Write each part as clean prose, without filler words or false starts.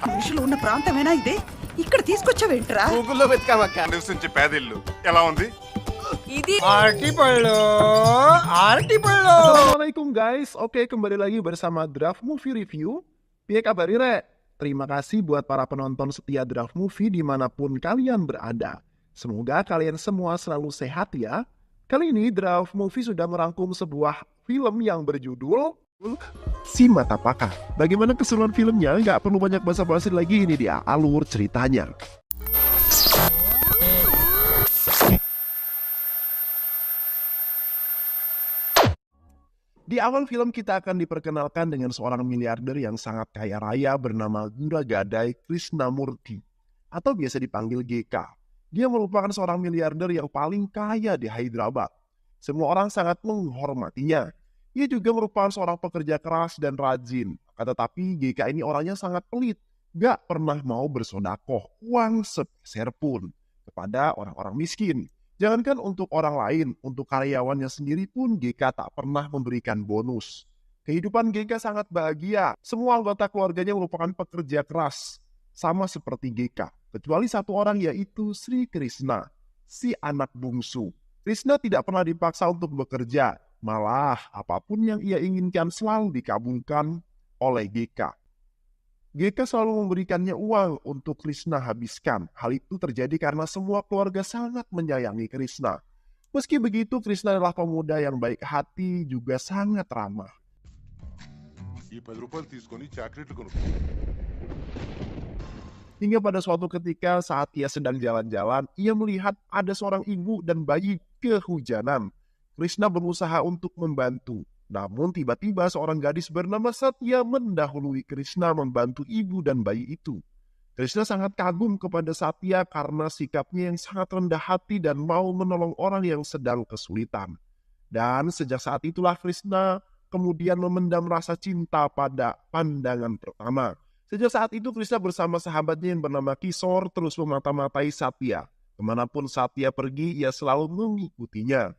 మనుషులు ఉన్న ప్రాంతమేనా ఇది? ఇక్కడ తీసుకొచ్చావేంట్రా? గూగుల్లో వెతకామక్క. నివసించే పేదిల్లు ఎలా ఉంది? ఇది Artipolo, Artipolo. Assalamualaikum guys, oke kembali lagi bersama Draft Movie Review. Piye kabar Re? Terima kasih buat para penonton setia Draft Movie dimanapun kalian berada. Semoga kalian semua selalu sehat ya. Kali ini Draft Movie sudah merangkum sebuah film yang berjudul Si Matapaka. Bagaimana keseruan filmnya? Nggak perlu banyak basa-basi lagi, ini dia alur ceritanya. Di awal film kita akan diperkenalkan dengan seorang miliarder yang sangat kaya raya bernama Gura Gadai Krishnamurti atau biasa dipanggil GK. Dia merupakan seorang miliarder yang paling kaya di Hyderabad. Semua orang sangat menghormatinya. Ia juga merupakan seorang pekerja keras dan rajin. Tetapi GK ini orangnya sangat pelit, gak pernah mau bersodakoh uang sepeser pun kepada orang-orang miskin. Jangankan untuk orang lain, untuk karyawannya sendiri pun GK tak pernah memberikan bonus. Kehidupan GK sangat bahagia. Semua anggota keluarganya merupakan pekerja keras, sama seperti GK. Kecuali satu orang, yaitu Sri Krishna, si anak bungsu. Krishna tidak pernah dipaksa untuk bekerja. Malah apapun yang ia inginkan selalu dikabulkan oleh GK. GK selalu memberikannya uang untuk Krishna habiskan. Hal itu terjadi karena semua keluarga sangat menyayangi Krishna. Meski begitu, Krishna adalah pemuda yang baik hati, juga sangat ramah. Hingga pada suatu ketika saat ia sedang jalan-jalan, ia melihat ada seorang ibu dan bayi kehujanan. Krishna berusaha untuk membantu. Namun tiba-tiba seorang gadis bernama Satya mendahului Krishna membantu ibu dan bayi itu. Krishna sangat kagum kepada Satya karena sikapnya yang sangat rendah hati dan mau menolong orang yang sedang kesulitan. Dan sejak saat itulah Krishna kemudian memendam rasa cinta pada pandangan pertama. Sejak saat itu Krishna bersama sahabatnya yang bernama Kishore terus memata-matai Satya. Kemanapun Satya pergi, ia selalu mengikutinya.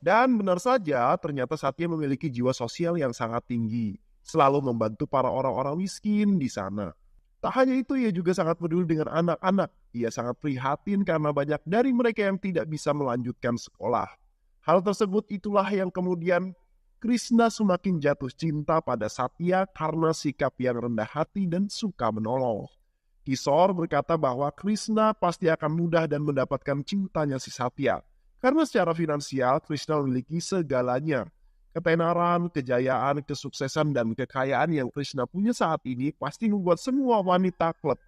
Dan benar saja, ternyata Satya memiliki jiwa sosial yang sangat tinggi, selalu membantu para orang-orang miskin di sana. Tak hanya itu, ia juga sangat peduli dengan anak-anak. Ia sangat prihatin karena banyak dari mereka yang tidak bisa melanjutkan sekolah. Hal tersebut itulah yang kemudian Krishna semakin jatuh cinta pada Satya karena sikap yang rendah hati dan suka menolong. Kishore berkata bahwa Krishna pasti akan mudah dan mendapatkan cintanya si Satya. Karena secara finansial, Krishna memiliki segalanya. Ketenaran, kejayaan, kesuksesan, dan kekayaan yang Krishna punya saat ini pasti membuat semua wanita klep.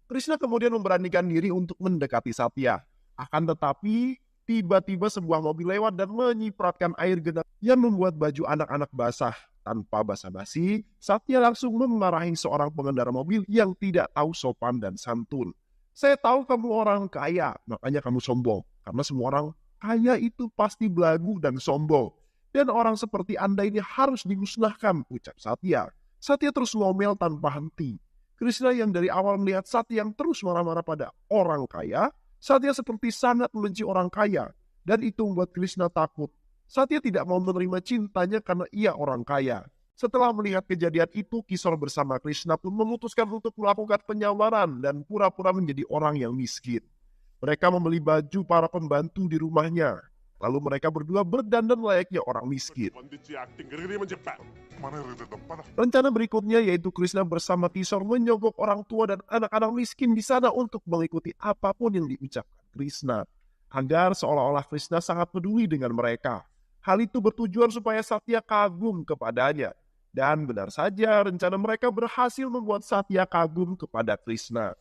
Krishna kemudian memberanikan diri untuk mendekati Satya. Akan tetapi, tiba-tiba sebuah mobil lewat dan menyipratkan air genang yang membuat baju anak-anak basah. Tanpa basa-basi, Satya langsung memarahi seorang pengendara mobil yang tidak tahu sopan dan santun. Saya tahu kamu orang kaya, makanya kamu sombong. Karena semua orang kaya itu pasti belagu dan sombong. Dan orang seperti Anda ini harus dimusnahkan, ucap Satya. Satya terus ngomel tanpa henti. Krishna yang dari awal melihat Satya yang terus marah-marah pada orang kaya, Satya seperti sangat membenci orang kaya. Dan itu membuat Krishna takut. Satya tidak mau menerima cintanya karena ia orang kaya. Setelah melihat kejadian itu, Kishore bersama Krishna pun memutuskan untuk melakukan penyamaran dan pura-pura menjadi orang yang miskin. Mereka membeli baju para pembantu di rumahnya. Lalu mereka berdua berdandan layaknya orang miskin. Rencana berikutnya yaitu Krishna bersama Kishore menyogok orang tua dan anak-anak miskin di sana untuk mengikuti apapun yang diucapkan Krishna. Agar seolah-olah Krishna sangat peduli dengan mereka. Hal itu bertujuan supaya Satya kagum kepadanya. Dan benar saja rencana mereka berhasil membuat Satya kagum kepada Krishna.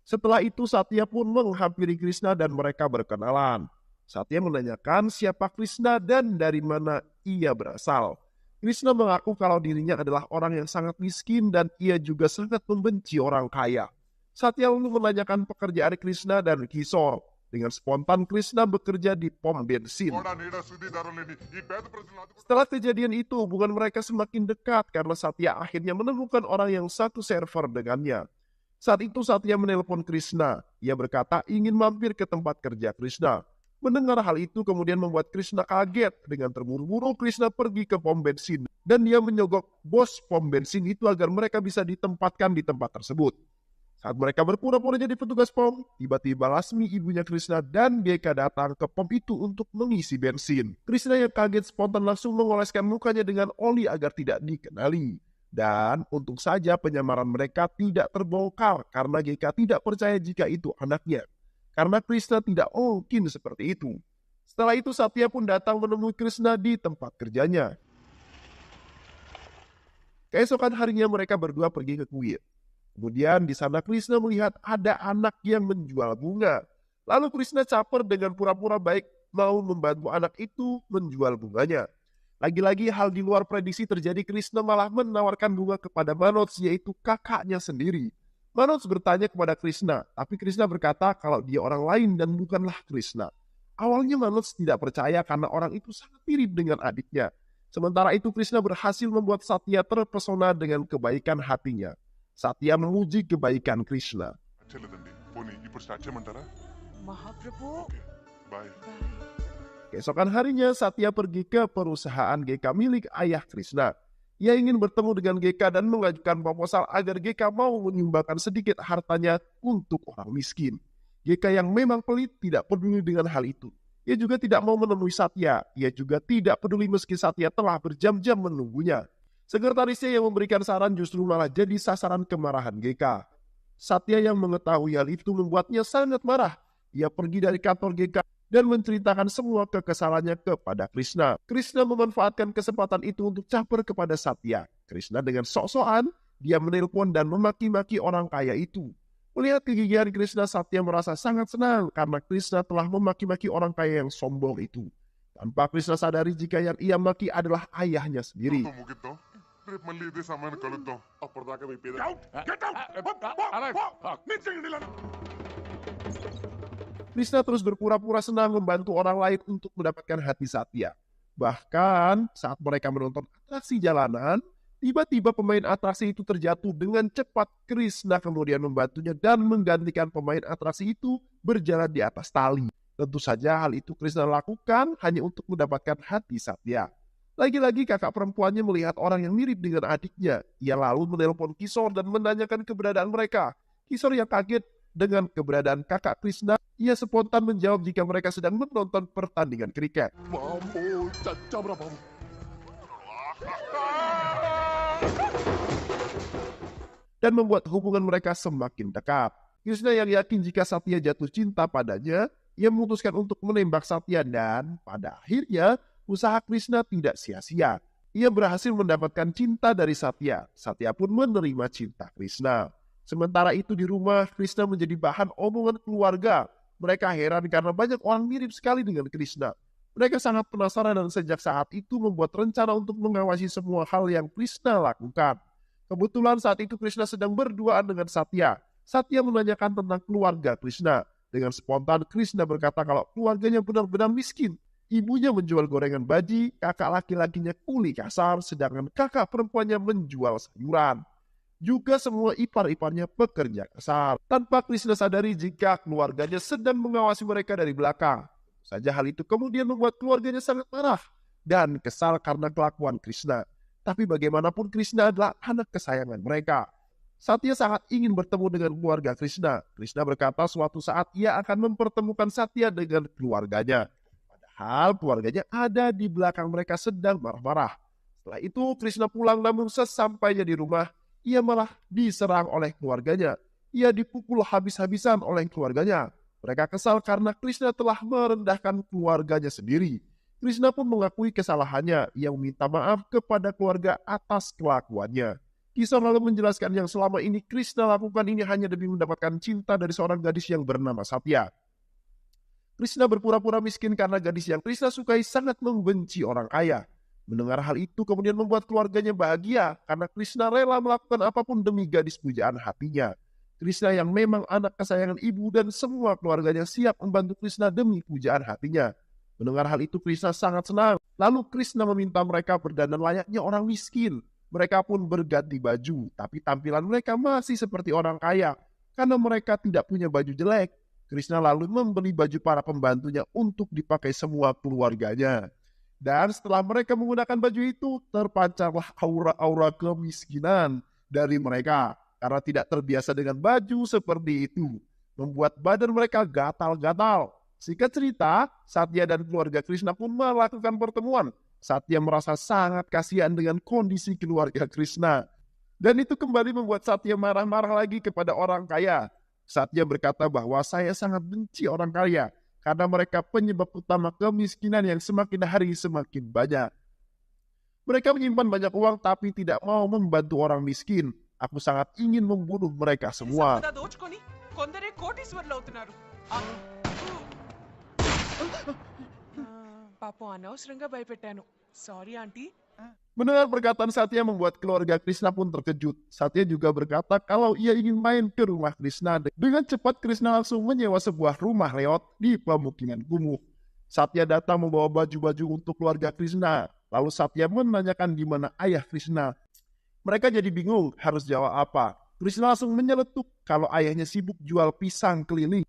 Setelah itu Satya pun menghampiri Krishna dan mereka berkenalan. Satya menanyakan siapa Krishna dan dari mana ia berasal. Krishna mengaku kalau dirinya adalah orang yang sangat miskin dan ia juga sangat membenci orang kaya. Satya lalu menanyakan pekerjaan Krishna dan Kishore. Dengan spontan Krishna bekerja di pom bensin. Setelah kejadian itu hubungan mereka semakin dekat karena Satya akhirnya menemukan orang yang satu server dengannya. Saat itu Satya menelpon Krishna. Ia berkata ingin mampir ke tempat kerja Krishna. Mendengar hal itu kemudian membuat Krishna kaget. Dengan terburu-buru Krishna pergi ke pom bensin dan dia menyogok bos pom bensin itu agar mereka bisa ditempatkan di tempat tersebut. Saat mereka berpura-pura jadi petugas pom, tiba-tiba Lasmi ibunya Krishna dan Geka datang ke pom itu untuk mengisi bensin. Krishna yang kaget spontan langsung mengoleskan mukanya dengan oli agar tidak dikenali. Dan untung saja penyamaran mereka tidak terbongkar karena Geka tidak percaya jika itu anaknya. Karena Krishna tidak mungkin seperti itu. Setelah itu Satya pun datang menemui Krishna di tempat kerjanya. Keesokan harinya mereka berdua pergi ke kuil. Kemudian di sana Krishna melihat ada anak yang menjual bunga. Lalu Krishna caper dengan pura-pura baik mau membantu anak itu menjual bunganya. Lagi-lagi hal di luar prediksi terjadi. Krishna malah menawarkan bunga kepada Manoj, yaitu kakaknya sendiri. Manoj bertanya kepada Krishna, tapi Krishna berkata kalau dia orang lain dan bukanlah Krishna. Awalnya Manoj tidak percaya karena orang itu sangat mirip dengan adiknya. Sementara itu Krishna berhasil membuat Satya terpesona dengan kebaikan hatinya. Satya memuji kebaikan Krishna. చెల్లదండి పోనీ ఇప్పుడు start చేయమంటారా మహాప్రభు okay bye Keesokan harinya Satya pergi ke perusahaan Geka milik ayah Krishna. Ia ingin bertemu dengan Geka dan mengajukan proposal agar Geka mau menyumbangkan sedikit hartanya untuk orang miskin. Geka yang memang pelit tidak peduli dengan hal itu. Ia juga tidak mau menemui Satya. Ia juga tidak peduli meski Satya telah berjam-jam menunggunya. Sekretarisnya yang memberikan saran justru malah jadi sasaran kemarahan Geka. Satya yang mengetahui hal itu membuatnya sangat marah. Ia pergi dari kantor Geka dan menceritakan semua kekesalannya kepada Krishna. Krishna memanfaatkan kesempatan itu untuk caper kepada Satya. Krishna dengan sok-sokan, dia menelpon dan memaki-maki orang kaya itu. Melihat kegigihan Krishna, Satya merasa sangat senang karena Krishna telah memaki-maki orang kaya yang sombong itu. Tanpa Krishna sadari jika yang ia maki adalah ayahnya sendiri. ముగిద్దాం రేపు మళ్ళీ ఇదే సమయాన్ని కలుద్దాం అప్పటిదాకా మీ పేద Krishna terus berpura-pura senang membantu orang lain untuk mendapatkan hati Satya. Bahkan saat mereka menonton atraksi jalanan, tiba-tiba pemain atraksi itu terjatuh dengan cepat. Krishna kemudian membantunya dan menggantikan pemain atraksi itu berjalan di atas tali. Tentu saja hal itu Krishna lakukan hanya untuk mendapatkan hati Satya. Lagi-lagi kakak perempuannya melihat orang yang mirip dengan adiknya. Ia lalu menelpon Kishore dan menanyakan keberadaan mereka. Kishore yang kaget dengan keberadaan kakak Krishna, ia spontan menjawab jika mereka sedang menonton pertandingan kriket. Dan membuat hubungan mereka semakin dekat. Krishna yang yakin jika Satya jatuh cinta padanya, ia memutuskan untuk menembak Satya dan pada akhirnya usaha Krishna tidak sia-sia. Ia berhasil mendapatkan cinta dari Satya. Satya pun menerima cinta Krishna. Sementara itu di rumah, Krishna menjadi bahan omongan keluarga. Mereka heran karena banyak orang mirip sekali dengan Krishna. Mereka sangat penasaran dan sejak saat itu membuat rencana untuk mengawasi semua hal yang Krishna lakukan. Kebetulan saat itu Krishna sedang berduaan dengan Satya. Satya menanyakan tentang keluarga Krishna. Dengan spontan Krishna berkata kalau keluarganya benar-benar miskin. Ibunya menjual gorengan baji, kakak laki-lakinya kuli kasar, sedangkan kakak perempuannya menjual sayuran. Juga semua ipar-iparnya pekerja kasar. Tanpa Krishna sadari jika keluarganya sedang mengawasi mereka dari belakang. Saja hal itu kemudian membuat keluarganya sangat marah dan kesal karena kelakuan Krishna. Tapi bagaimanapun Krishna adalah anak kesayangan mereka. Satya sangat ingin bertemu dengan keluarga Krishna. Krishna berkata suatu saat ia akan mempertemukan Satya dengan keluarganya. Padahal keluarganya ada di belakang mereka sedang marah-marah. Setelah itu Krishna pulang namun sesampainya di rumah, ia malah diserang oleh keluarganya. Ia dipukul habis-habisan oleh keluarganya. Mereka kesal karena Krishna telah merendahkan keluarganya sendiri. Krishna pun mengakui kesalahannya. Ia meminta maaf kepada keluarga atas kelakuannya. Kishore lalu menjelaskan yang selama ini Krishna lakukan ini hanya demi mendapatkan cinta dari seorang gadis yang bernama Satya. Krishna berpura-pura miskin karena gadis yang Krishna sukai sangat membenci orang kaya. Mendengar hal itu kemudian membuat keluarganya bahagia karena Krishna rela melakukan apapun demi gadis pujaan hatinya. Krishna yang memang anak kesayangan ibu dan semua keluarganya siap membantu Krishna demi pujaan hatinya. Mendengar hal itu Krishna sangat senang. Lalu Krishna meminta mereka berdandan layaknya orang miskin. Mereka pun berganti baju, tapi tampilan mereka masih seperti orang kaya karena mereka tidak punya baju jelek. Krishna lalu membeli baju para pembantunya untuk dipakai semua keluarganya. Dan setelah mereka menggunakan baju itu, terpancarlah aura-aura kemiskinan dari mereka. Karena tidak terbiasa dengan baju seperti itu, membuat badan mereka gatal-gatal. Singkat cerita, Satya dan keluarga Krishna pun melakukan pertemuan. Satya merasa sangat kasihan dengan kondisi keluarga Krishna. Dan itu kembali membuat Satya marah-marah lagi kepada orang kaya. Satya berkata bahwa saya sangat benci orang kaya karena mereka penyebab utama kemiskinan yang semakin hari semakin banyak. Mereka menyimpan banyak uang tapi tidak mau membantu orang miskin. Aku sangat ingin membunuh mereka semua. సంపద దోచుకొని కొందరే కోటీశ్వరులు అవుతున్నారు. పాపం అనవసరంగా భయపెట్టాను. Sorry aunty. Mendengar perkataan Satya membuat keluarga Krishna pun terkejut. Satya juga berkata kalau ia ingin main ke rumah Krishna. Dengan cepat Krishna langsung menyewa sebuah rumah reot di pemukiman kumuh. Satya datang membawa baju-baju untuk keluarga Krishna. Lalu Satya menanyakan di mana ayah Krishna. Mereka jadi bingung harus jawab apa. Krishna langsung menyeletuk kalau ayahnya sibuk jual pisang keliling.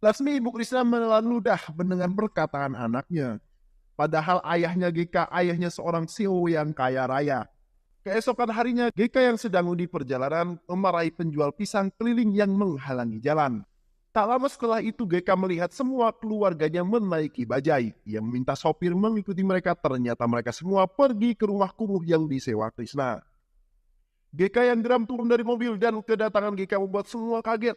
Laksmi ibu Krishna menelan ludah mendengar perkataan anaknya. Padahal ayahnya GK, ayahnya seorang CEO yang kaya raya. Keesokan harinya, GK yang sedang di perjalanan memarahi penjual pisang keliling yang menghalangi jalan. Tak lama setelah itu, GK melihat semua keluarganya menaiki bajai. Ia meminta sopir mengikuti mereka, ternyata mereka semua pergi ke rumah kumuh yang disewa Krishna. GK yang geram turun dari mobil dan kedatangan GK membuat semua kaget.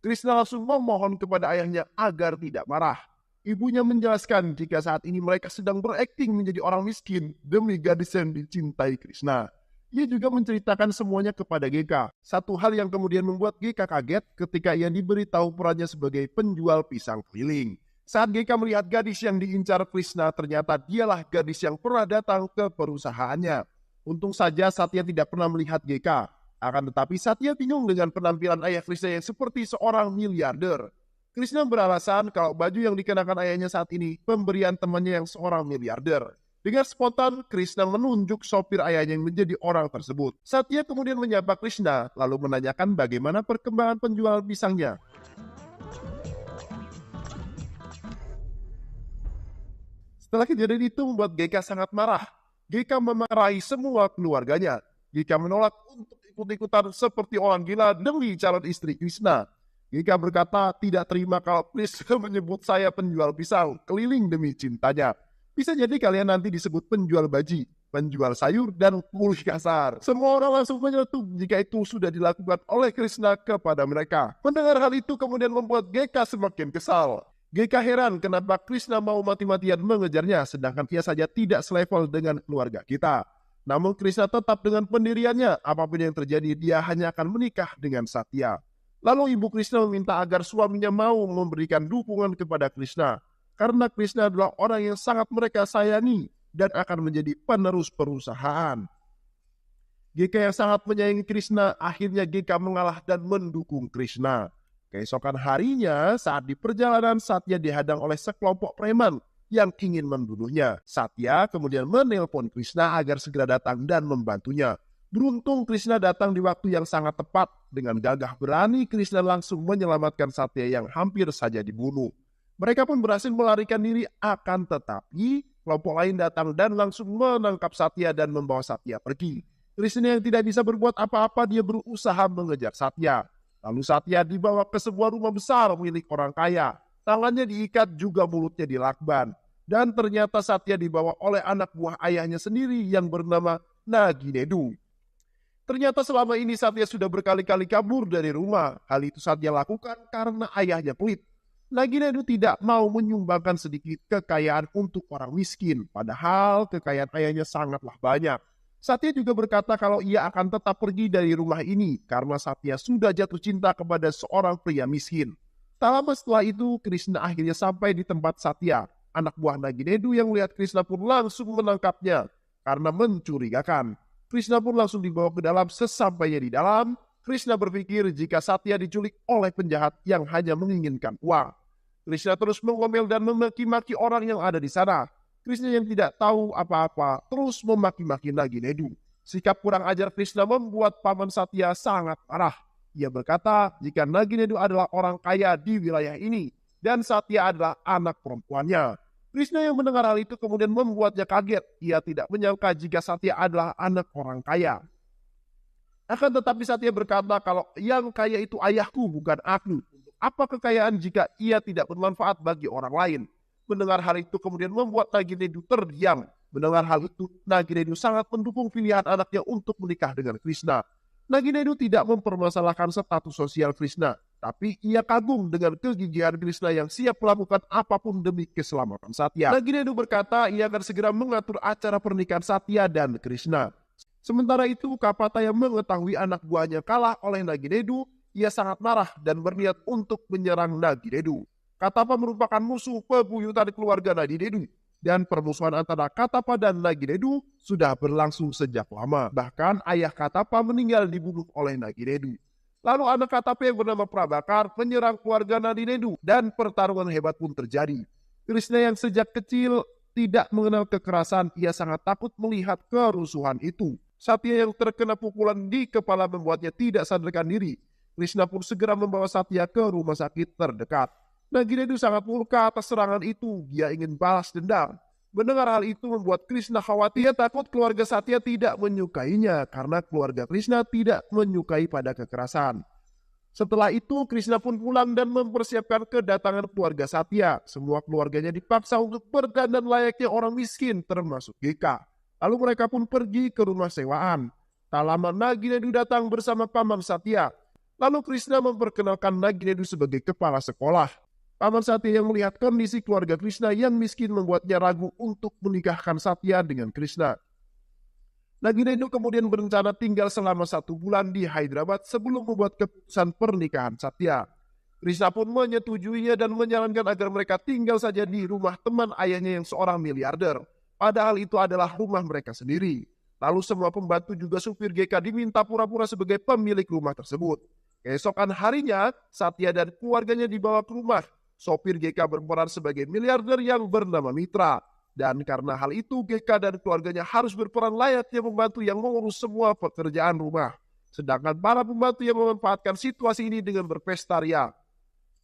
Krishna langsung memohon kepada ayahnya agar tidak marah. Ibunya menjelaskan jika saat ini mereka sedang berakting menjadi orang miskin demi gadis yang dicintai Krishna. Ia juga menceritakan semuanya kepada GK. Satu hal yang kemudian membuat GK kaget ketika ia diberitahu perannya sebagai penjual pisang keliling. Saat GK melihat gadis yang diincar Krishna, ternyata dialah gadis yang pernah datang ke perusahaannya. Untung saja Satya tidak pernah melihat GK. Akan tetapi Satya bingung dengan penampilan ayah Krishna yang seperti seorang miliarder. Krishna beralasan kalau baju yang dikenakan ayahnya saat ini pemberian temannya yang seorang miliarder. Dengan spontan, Krishna menunjuk sopir ayahnya yang menjadi orang tersebut. Satya kemudian menyapa Krishna, lalu menanyakan bagaimana perkembangan penjualan pisangnya. Setelah kejadian itu membuat GK sangat marah. GK memarahi semua keluarganya. GK menolak untuk ikut-ikutan seperti orang gila demi calon istri Krishna. GK berkata tidak terima kalau Krishna menyebut saya penjual pisang keliling demi cintanya. Bisa jadi kalian nanti disebut penjual baji, penjual sayur, dan kuli kasar. Semua orang langsung menyeletuk jika itu sudah dilakukan oleh Krishna kepada mereka. Mendengar hal itu kemudian membuat GK semakin kesal. GK heran kenapa Krishna mau mati-matian mengejarnya sedangkan ia saja tidak selevel dengan keluarga kita. Namun Krishna tetap dengan pendiriannya, apapun yang terjadi dia hanya akan menikah dengan Satya. Lalu ibu Krishna meminta agar suaminya mau memberikan dukungan kepada Krishna. Karena Krishna adalah orang yang sangat mereka sayangi dan akan menjadi penerus perusahaan. GK yang sangat menyayangi Krishna, akhirnya GK mengalah dan mendukung Krishna. Keesokan harinya, saat di perjalanan, Satya dihadang oleh sekelompok preman yang ingin membunuhnya. Satya kemudian menelpon Krishna agar segera datang dan membantunya. Beruntung Krishna datang di waktu yang sangat tepat. Dengan gagah berani, Krishna langsung menyelamatkan Satya yang hampir saja dibunuh. Mereka pun berhasil melarikan diri, akan tetapi kelompok lain datang dan langsung menangkap Satya dan membawa Satya pergi. Krishna yang tidak bisa berbuat apa-apa, dia berusaha mengejar Satya. Lalu Satya dibawa ke sebuah rumah besar milik orang kaya. Tangannya diikat, juga mulutnya dilakban. Dan ternyata Satya dibawa oleh anak buah ayahnya sendiri yang bernama Naginedu. Ternyata selama ini Satya sudah berkali-kali kabur dari rumah. Hal itu Satya lakukan karena ayahnya pelit. Naginedu tidak mau menyumbangkan sedikit kekayaan untuk orang miskin. Padahal kekayaan ayahnya sangatlah banyak. Satya juga berkata kalau ia akan tetap pergi dari rumah ini karena Satya sudah jatuh cinta kepada seorang pria miskin. Tak lama setelah itu, Krishna akhirnya sampai di tempat Satya. Anak buah Naginedu yang melihat Krishna pun langsung menangkapnya karena mencurigakan. Krishna pun langsung dibawa ke dalam. Sesampainya di dalam, Krishna berpikir jika Satya diculik oleh penjahat yang hanya menginginkan uang. Krishna terus mengomel dan memaki-maki orang yang ada di sana. Krishna yang tidak tahu apa-apa terus memaki-maki Naginedu. Sikap kurang ajar Krishna membuat paman Satya sangat marah. Ia berkata jika Naginedu adalah orang kaya di wilayah ini dan Satya adalah anak perempuannya. Krishna yang mendengar hal itu kemudian membuatnya kaget. Ia tidak menyangka jika Satya adalah anak orang kaya. Akan tetapi Satya berkata kalau yang kaya itu ayahku bukan aku. Untuk apa kekayaan jika ia tidak bermanfaat bagi orang lain? Mendengar hal itu kemudian membuat Naginedu terdiam. Mendengar hal itu, Naginedu sangat mendukung pilihan anaknya untuk menikah dengan Krishna. Naginedu tidak mempermasalahkan status sosial Krishna, tapi ia kagum dengan kegigihan Krishna yang siap melakukan apapun demi keselamatan Satya. Naginedu berkata ia akan segera mengatur acara pernikahan Satya dan Krishna. Sementara itu, Kapataya mengetahui anak buahnya kalah oleh Naginedu. Ia sangat marah dan berniat untuk menyerang Naginedu. Katapa merupakan musuh pebuyutan keluarga Naginedu. Dan permusuhan antara Katapa dan Naginedu sudah berlangsung sejak lama. Bahkan ayah Katapa meninggal dibunuh oleh Naginedu. Lalu anak Katapa yang bernama Prabakar menyerang keluarga Naginedu dan pertarungan hebat pun terjadi. Krishna yang sejak kecil tidak mengenal kekerasan, ia sangat takut melihat kerusuhan itu. Satya yang terkena pukulan di kepala membuatnya tidak sadarkan diri. Krishna pun segera membawa Satya ke rumah sakit terdekat. Naginedu sangat murka atas serangan itu. Dia ingin balas dendam. Mendengar hal itu membuat Krishna khawatir. Dia takut keluarga Satya tidak menyukainya karena keluarga Krishna tidak menyukai pada kekerasan. Setelah itu Krishna pun pulang dan mempersiapkan kedatangan keluarga Satya. Semua keluarganya dipaksa untuk berdandan layaknya orang miskin termasuk Geka. Lalu mereka pun pergi ke rumah sewaan. Tak lama Naginedu datang bersama paman Satya. Lalu Krishna memperkenalkan Naginedu sebagai kepala sekolah. Paman Satya yang melihat kondisi keluarga Krishna yang miskin membuatnya ragu untuk menikahkan Satya dengan Krishna. Naginedu kemudian berencana tinggal selama 1 bulan di Hyderabad sebelum membuat keputusan pernikahan Satya. Krishna pun menyetujuinya dan menyarankan agar mereka tinggal saja di rumah teman ayahnya yang seorang miliarder. Padahal itu adalah rumah mereka sendiri. Lalu semua pembantu juga supir Geka diminta pura-pura sebagai pemilik rumah tersebut. Keesokan harinya, Satya dan keluarganya dibawa ke rumah. Sopir Geka berperan sebagai miliarder yang bernama Mitra. Dan karena hal itu, Geka dan keluarganya harus berperan layaknya pembantu yang mengurus semua pekerjaan rumah. Sedangkan para pembantu yang memanfaatkan situasi ini dengan berpesta ria.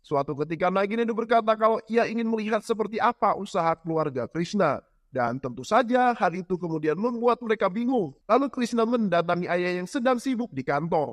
Suatu ketika Naginedu berkata kalau ia ingin melihat seperti apa usaha keluarga Krishna. Dan tentu saja hal itu kemudian membuat mereka bingung. Lalu Krishna mendatangi ayah yang sedang sibuk di kantor.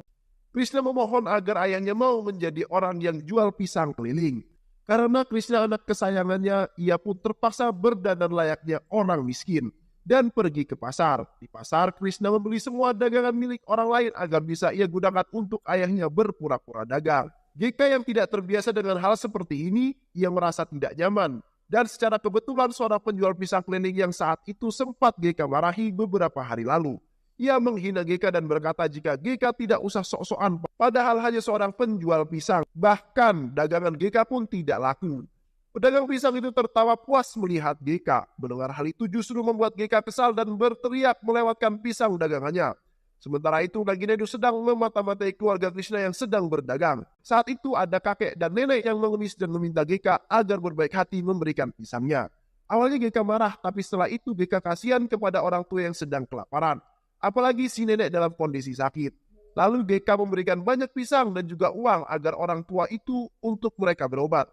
Krishna memohon agar ayahnya mau menjadi orang yang jual pisang keliling. Karena Krishna anak kesayangannya, ia pun terpaksa berdandan layaknya orang miskin dan pergi ke pasar. Di pasar, Krishna membeli semua dagangan milik orang lain agar bisa ia gunakan untuk ayahnya berpura-pura dagang. Geka yang tidak terbiasa dengan hal seperti ini, ia merasa tidak nyaman. Dan secara kebetulan seorang penjual pisang keliling yang saat itu sempat Geka marahi beberapa hari lalu. Ia menghina Geka dan berkata jika Geka tidak usah sok-sokan, padahal hanya seorang penjual pisang. Bahkan dagangan Geka pun tidak laku. Pedagang pisang itu tertawa puas melihat Geka. Mendengar hal itu justru membuat Geka kesal dan berteriak melewatkan pisang dagangannya. Sementara itu Naginedu sedang memata-matai keluarga Krishna yang sedang berdagang. Saat itu ada kakek dan nenek yang mengemis dan meminta Geka agar berbaik hati memberikan pisangnya. Awalnya Geka marah, tapi setelah itu Geka kasihan kepada orang tua yang sedang kelaparan. Apalagi si nenek dalam kondisi sakit. Lalu Geka memberikan banyak pisang dan juga uang agar orang tua itu untuk mereka berobat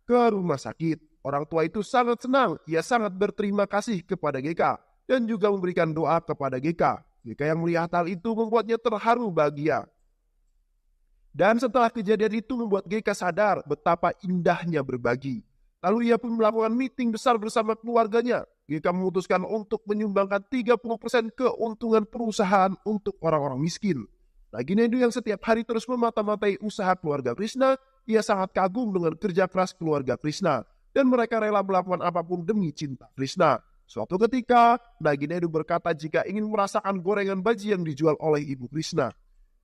ke rumah sakit. Orang tua itu sangat senang. Ia sangat berterima kasih kepada Geka dan juga memberikan doa kepada Geka. Geka yang melihat hal itu membuatnya terharu bahagia. Dan setelah kejadian itu membuat Geka sadar betapa indahnya berbagi. Lalu ia pun melakukan meeting besar bersama keluarganya. Geka memutuskan untuk menyumbangkan 30% keuntungan perusahaan untuk orang-orang miskin. Naginedu yang setiap hari terus memata-matai usaha keluarga Krishna, ia sangat kagum dengan kerja keras keluarga Krishna. Dan mereka rela melakukan apapun demi cinta Krishna. Suatu ketika, Naginedu berkata jika ingin merasakan gorengan baji yang dijual oleh Ibu Krishna.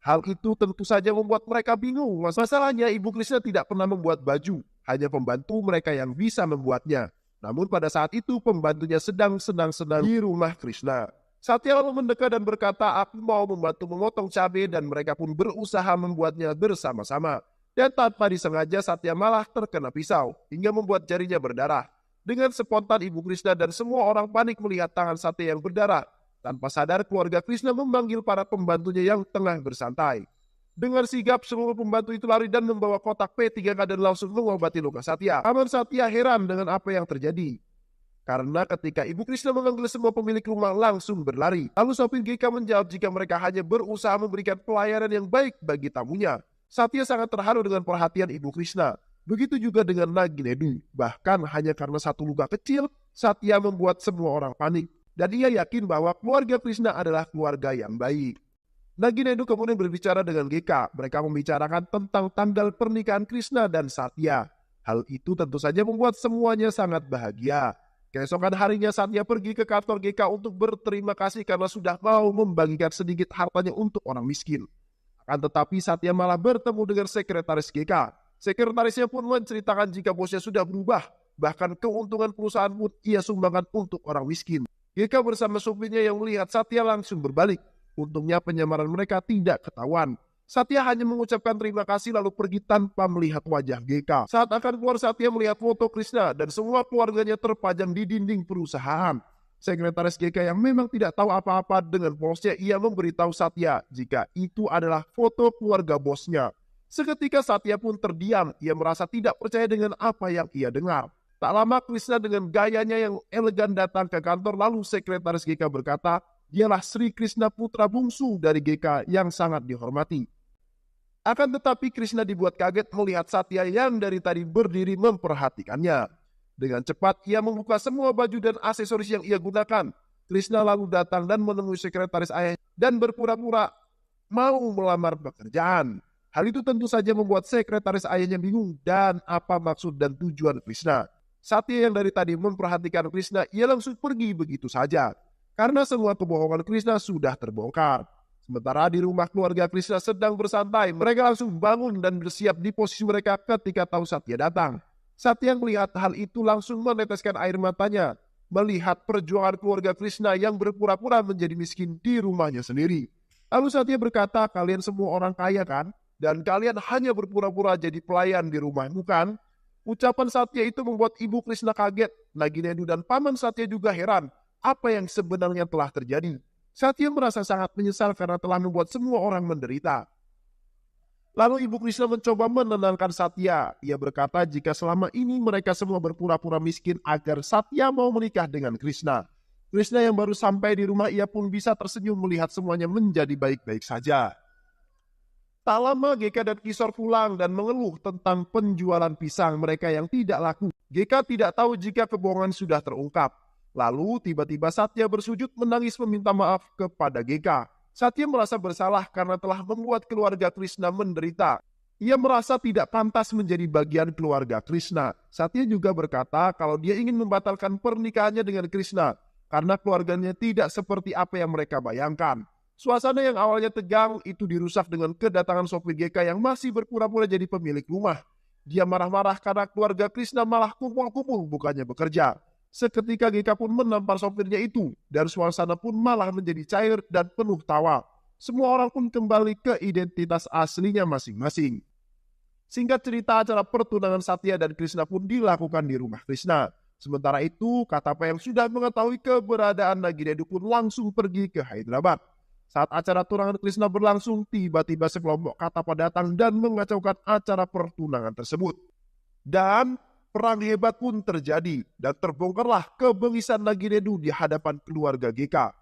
Hal itu tentu saja membuat mereka bingung. Masalahnya Ibu Krishna tidak pernah membuat baju. Hanya pembantu mereka yang bisa membuatnya. Namun pada saat itu pembantunya sedang senang-senang di rumah Krishna. Satya lalu mendekat dan berkata, aku mau membantu memotong cabai dan mereka pun berusaha membuatnya bersama-sama. Dan tanpa disengaja Satya malah terkena pisau hingga membuat jarinya berdarah. Dengan spontan Ibu Krishna dan semua orang panik melihat tangan Satya yang berdarah. Tanpa sadar keluarga Krishna memanggil para pembantunya yang tengah bersantai. Dengan sigap seluruh pembantu itu lari dan membawa kotak P3K dan langsung mengobati luka Satya. Paman Satya heran dengan apa yang terjadi. Karena ketika Ibu Krishna memanggil semua pemilik rumah langsung berlari. Lalu sopir GK menjawab jika mereka hanya berusaha memberikan pelayanan yang baik bagi tamunya. Satya sangat terharu dengan perhatian Ibu Krishna. Begitu juga dengan Naginedu. Bahkan hanya karena satu luka kecil, Satya membuat semua orang panik. Dan ia yakin bahwa keluarga Krishna adalah keluarga yang baik. Naginedu kemudian berbicara dengan GK. Mereka membicarakan tentang tanggal pernikahan Krishna dan Satya. Hal itu tentu saja membuat semuanya sangat bahagia. Keesokan harinya Satya pergi ke kantor GK untuk berterima kasih karena sudah mau membagikan sedikit hartanya untuk orang miskin. Akan tetapi Satya malah bertemu dengan sekretaris GK. Sekretarisnya pun menceritakan jika bosnya sudah berubah. Bahkan keuntungan perusahaan pun ia sumbangkan untuk orang miskin. GK bersama supirnya yang melihat Satya langsung berbalik. Untungnya penyamaran mereka tidak ketahuan. Satya hanya mengucapkan terima kasih lalu pergi tanpa melihat wajah GK. Saat akan keluar Satya melihat foto Krishna dan semua keluarganya terpajang di dinding perusahaan. Sekretaris GK yang memang tidak tahu apa-apa dengan bosnya, ia memberitahu Satya jika itu adalah foto keluarga bosnya. Seketika Satya pun terdiam, ia merasa tidak percaya dengan apa yang ia dengar. Tak lama Krishna dengan gayanya yang elegan datang ke kantor lalu sekretaris GK berkata, dialah Sri Krishna putra bungsu dari GK yang sangat dihormati. Akan tetapi Krishna dibuat kaget melihat Satya yang dari tadi berdiri memperhatikannya. Dengan cepat ia membuka semua baju dan aksesoris yang ia gunakan. Krishna lalu datang dan menemui sekretaris ayah dan berpura-pura mau melamar pekerjaan. Hal itu tentu saja membuat sekretaris ayahnya bingung dan apa maksud dan tujuan Krishna. Satya yang dari tadi memperhatikan Krishna, ia langsung pergi begitu saja. Karena semua kebohongan Krishna sudah terbongkar. Sementara di rumah keluarga Krishna sedang bersantai, mereka langsung bangun dan bersiap di posisi mereka ketika tahu Satya datang. Satya melihat hal itu langsung meneteskan air matanya, melihat perjuangan keluarga Krishna yang berpura-pura menjadi miskin di rumahnya sendiri. Lalu Satya berkata, kalian semua orang kaya kan? Dan kalian hanya berpura-pura jadi pelayan di rumahmu kan? Ucapan Satya itu membuat Ibu Krishna kaget. Naginedu dan Paman Satya juga heran. Apa yang sebenarnya telah terjadi? Satya merasa sangat menyesal karena telah membuat semua orang menderita. Lalu Ibu Krishna mencoba menenangkan Satya. Ia berkata jika selama ini mereka semua berpura-pura miskin agar Satya mau menikah dengan Krishna. Krishna yang baru sampai di rumah ia pun bisa tersenyum melihat semuanya menjadi baik-baik saja. Tak lama GK dan Kishore pulang dan mengeluh tentang penjualan pisang mereka yang tidak laku. GK tidak tahu jika kebohongan sudah terungkap. Lalu tiba-tiba Satya bersujud menangis meminta maaf kepada GK. Satya merasa bersalah karena telah membuat keluarga Krishna menderita. Ia merasa tidak pantas menjadi bagian keluarga Krishna. Satya juga berkata kalau dia ingin membatalkan pernikahannya dengan Krishna karena keluarganya tidak seperti apa yang mereka bayangkan. Suasana yang awalnya tegang itu dirusak dengan kedatangan sopir GK yang masih berpura-pura jadi pemilik rumah. Dia marah-marah karena keluarga Krishna malah kumpul-kumpul bukannya bekerja. Seketika GK pun menampar sopirnya itu dan suasana pun malah menjadi cair dan penuh tawa. Semua orang pun kembali ke identitas aslinya masing-masing. Singkat cerita, acara pertunangan Satya dan Krishna pun dilakukan di rumah Krishna. Sementara itu, Katapa yang sudah mengetahui keberadaan Naginedu pun langsung pergi ke Hyderabad. Saat acara tunangan Krishna berlangsung, tiba-tiba sekelompok Katapa datang dan mengacaukan acara pertunangan tersebut. Dan perang hebat pun terjadi dan terbongkarlah kebengisan Naginedu di hadapan keluarga GK.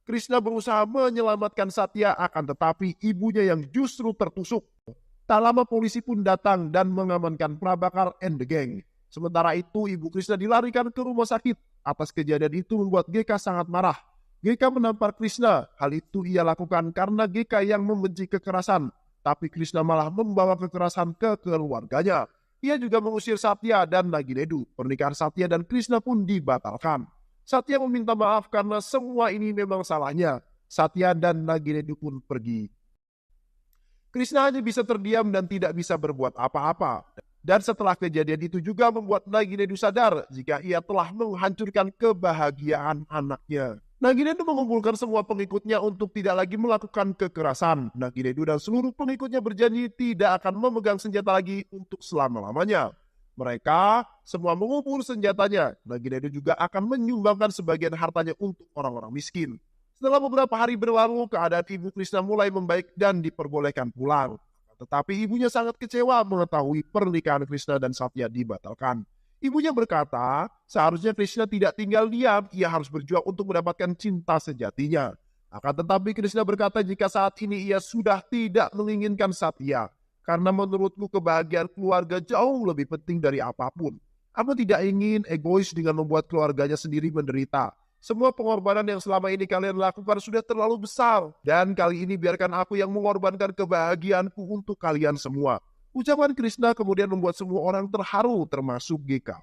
Krishna berusaha menyelamatkan Satya akan tetapi ibunya yang justru tertusuk. Tak lama polisi pun datang dan mengamankan Prabhakar and the gang. Sementara itu Ibu Krishna dilarikan ke rumah sakit. Atas kejadian itu membuat GK sangat marah. GK menampar Krishna. Hal itu ia lakukan karena GK yang membenci kekerasan. Tapi Krishna malah membawa kekerasan ke keluarganya. Ia juga mengusir Satya dan Naginedu. Pernikahan Satya dan Krishna pun dibatalkan. Satya meminta maaf karena semua ini memang salahnya. Satya dan Naginedu pun pergi. Krishna hanya bisa terdiam dan tidak bisa berbuat apa-apa. Dan setelah kejadian itu juga membuat Naginedu sadar jika ia telah menghancurkan kebahagiaan anaknya. Naginedu mengumpulkan semua pengikutnya untuk tidak lagi melakukan kekerasan. Naginedu dan seluruh pengikutnya berjanji tidak akan memegang senjata lagi untuk selama-lamanya. Mereka semua mengumpul senjatanya. Naginedu juga akan menyumbangkan sebagian hartanya untuk orang-orang miskin. Setelah beberapa hari berlalu, keadaan ibu Krishna mulai membaik dan diperbolehkan pulang. Tetapi ibunya sangat kecewa mengetahui pernikahan Krishna dan Satya dibatalkan. Ibunya berkata, seharusnya Krishna tidak tinggal diam, ia harus berjuang untuk mendapatkan cinta sejatinya. Akan tetapi Krishna berkata jika saat ini ia sudah tidak menginginkan Satya, karena menurutku kebahagiaan keluarga jauh lebih penting dari apapun. Aku tidak ingin egois dengan membuat keluarganya sendiri menderita. Semua pengorbanan yang selama ini kalian lakukan sudah terlalu besar. Dan kali ini biarkan aku yang mengorbankan kebahagiaanku untuk kalian semua. Ucapan Krishna kemudian membuat semua orang terharu termasuk GK.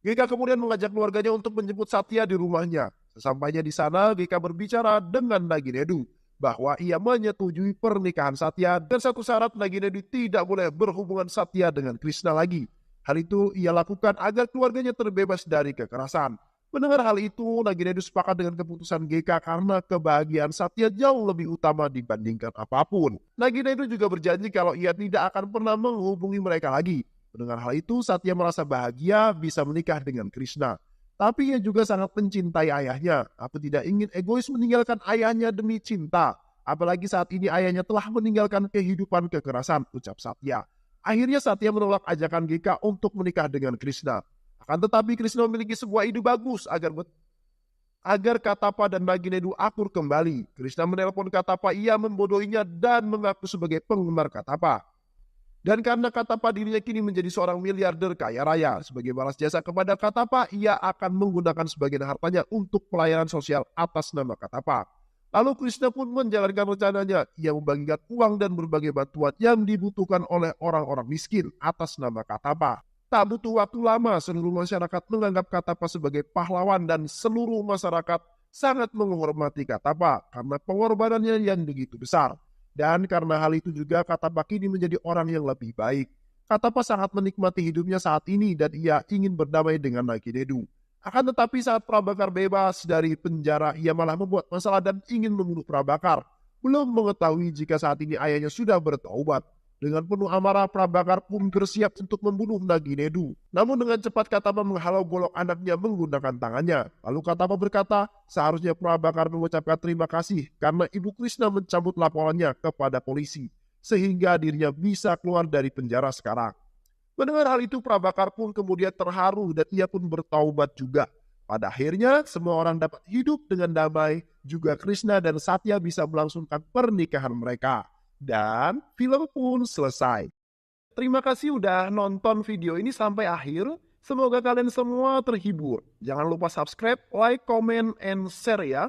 GK kemudian mengajak keluarganya untuk menjemput Satya di rumahnya. Sesampainya di sana, GK berbicara dengan Naginedu bahwa ia menyetujui pernikahan Satya dan satu syarat Naginedu tidak boleh berhubungan Satya dengan Krishna lagi. Hal itu ia lakukan agar keluarganya terbebas dari kekerasan. Mendengar hal itu, Naginedu sepakat dengan keputusan GK karena kebahagiaan Satya jauh lebih utama dibandingkan apapun. Naginedu juga berjanji kalau ia tidak akan pernah menghubungi mereka lagi. Mendengar hal itu, Satya merasa bahagia bisa menikah dengan Krishna. Tapi ia juga sangat mencintai ayahnya. Aku tidak ingin egois meninggalkan ayahnya demi cinta. Apalagi saat ini ayahnya telah meninggalkan kehidupan kekerasan, ucap Satya. Akhirnya Satya menolak ajakan GK untuk menikah dengan Krishna. Akan tetapi Krishna memiliki sebuah ide bagus agar Katapa dan Naginedu akur kembali. Krishna menelpon Katapa, ia membodohinya dan mengaku sebagai penggemar Katapa. Dan karena Katapa dirinya kini menjadi seorang miliarder kaya raya, sebagai balas jasa kepada Katapa, ia akan menggunakan sebagian hartanya untuk pelayanan sosial atas nama Katapa. Lalu Krishna pun menjalankan rencananya. Ia membagikan uang dan berbagai bantuan yang dibutuhkan oleh orang-orang miskin atas nama Katapa. Tak butuh waktu lama, seluruh masyarakat menganggap Katapa sebagai pahlawan dan seluruh masyarakat sangat menghormati Katapa karena pengorbanannya yang begitu besar. Dan karena hal itu juga Katapa kini menjadi orang yang lebih baik. Katapa sangat menikmati hidupnya saat ini dan ia ingin berdamai dengan Naginedu. Akan tetapi saat Prabhakar bebas dari penjara, ia malah membuat masalah dan ingin membunuh Prabhakar. Belum mengetahui jika saat ini ayahnya sudah bertaubat. Dengan penuh amarah, Prabhakar pun bersiap untuk membunuh Naginedu. Namun dengan cepat Katapa menghalau golok anaknya menggunakan tangannya. Lalu Katapa berkata, seharusnya Prabhakar mengucapkan terima kasih karena Ibu Krishna mencabut laporannya kepada polisi, sehingga dirinya bisa keluar dari penjara sekarang. Mendengar hal itu, Prabhakar pun kemudian terharu dan ia pun bertaubat juga. Pada akhirnya, semua orang dapat hidup dengan damai, juga Krishna dan Satya bisa melangsungkan pernikahan mereka. Dan film pun selesai. Terima kasih udah nonton video ini sampai akhir. Semoga kalian semua terhibur. Jangan lupa subscribe, like, comment, and share ya.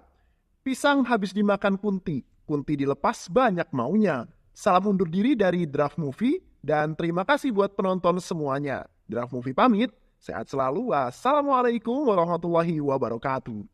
Pisang habis dimakan Kunti. Kunti dilepas banyak maunya. Salam undur diri dari Draft Movie. Dan terima kasih buat penonton semuanya. Draft Movie pamit. Sehat selalu. Wassalamualaikum warahmatullahi wabarakatuh.